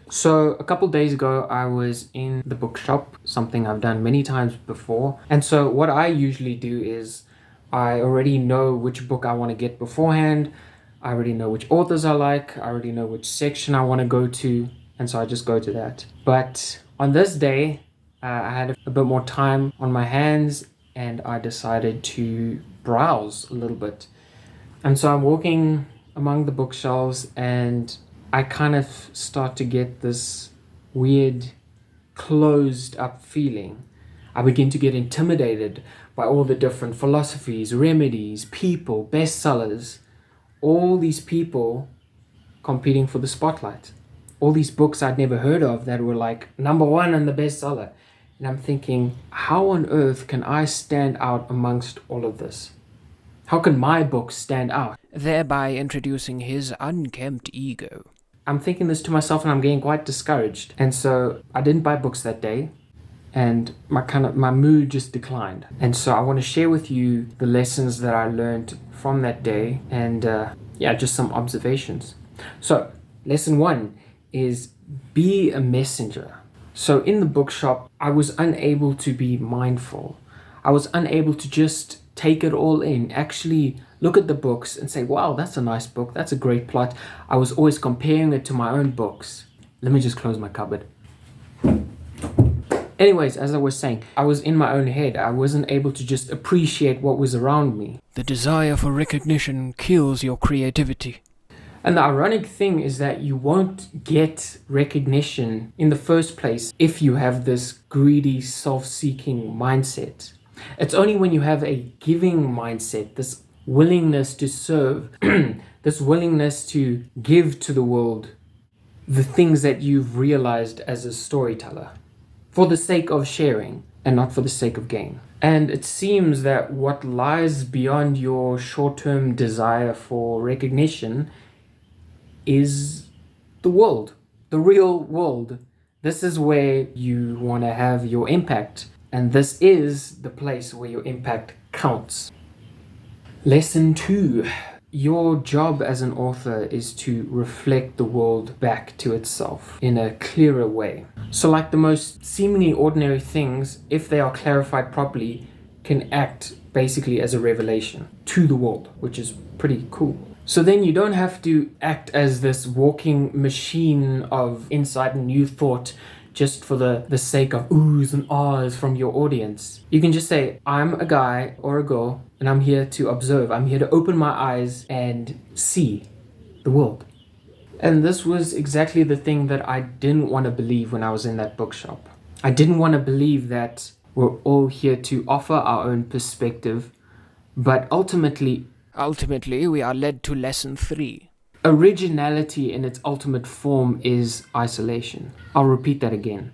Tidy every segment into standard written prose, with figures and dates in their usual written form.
So a couple days ago, I was in the bookshop, something I've done many times before. And so what I usually do is I already know which book I want to get beforehand. I already know which authors I like. I already know which section I want to go to. And so I just go to that. But on this day, I had a bit more time on my hands and I decided to browse a little bit. And so I'm walking among the bookshelves and I kind of start to get this weird closed up feeling. I begin to get intimidated by all the different philosophies, remedies, people, bestsellers, all these people competing for the spotlight. All these books I'd never heard of that were like #1 on the bestseller. And I'm thinking, how on earth can I stand out amongst all of this? How can my book stand out? Thereby introducing his unkempt ego. I'm thinking this to myself and I'm getting quite discouraged. And so I didn't buy books that day and my mood just declined. And so I want to share with you the lessons that I learned from that day and just some observations. So lesson 1 is be a messenger. So in the bookshop, I was unable to be mindful. I was unable to just take it all in, actually look at the books and say, wow, that's a nice book, that's a great plot. I was always comparing it to my own books. Let me just close my cupboard. Anyways, as I was saying, I was in my own head. I wasn't able to just appreciate what was around me. The desire for recognition kills your creativity. And the ironic thing is that you won't get recognition in the first place if you have this greedy, self-seeking mindset. It's only when you have a giving mindset, this willingness to serve, this willingness to give to the world the things that you've realized as a storyteller for the sake of sharing and not for the sake of gain. And it seems that what lies beyond your short-term desire for recognition is the world, the real world. This is where you want to have your impact. And this is the place where your impact counts. Lesson 2. Your job as an author is to reflect the world back to itself in a clearer way. So like the most seemingly ordinary things, if they are clarified properly, can act basically as a revelation to the world, which is pretty cool. So then you don't have to act as this walking machine of insight and new thought just for the sake of oohs and ahs from your audience. You can just say, I'm a guy or a girl and I'm here to observe. I'm here to open my eyes and see the world. And this was exactly the thing that I didn't want to believe when I was in that bookshop. I didn't want to believe that we're all here to offer our own perspective, but ultimately, we are led to lesson 3. Originality in its ultimate form is isolation. I'll repeat that again.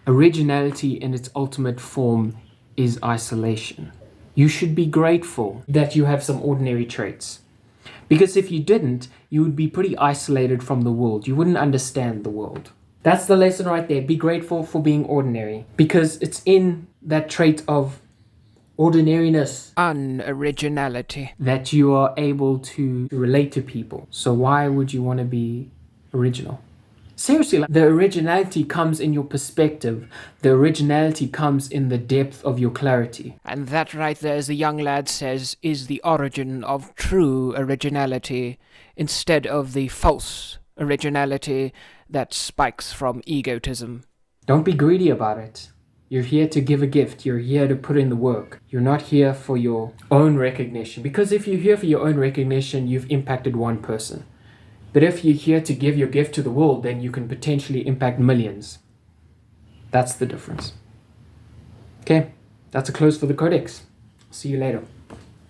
Originality in its ultimate form is isolation. You should be grateful that you have some ordinary traits. Because if you didn't, you would be pretty isolated from the world. You wouldn't understand the world. That's the lesson right there. Be grateful for being ordinary. Because it's in that trait of ordinariness, unoriginality, that you are able to relate to people. So why would you want to be original? Seriously, like, the originality comes in your perspective. The originality comes in the depth of your clarity. And that right there, as the young lad says, is the origin of true originality, instead of the false originality that spikes from egotism. Don't be greedy about it. You're here to give a gift. You're here to put in the work. You're not here for your own recognition. Because if you're here for your own recognition, you've impacted one person. But if you're here to give your gift to the world, then you can potentially impact millions. That's the difference. Okay, that's a close for the codex. See you later.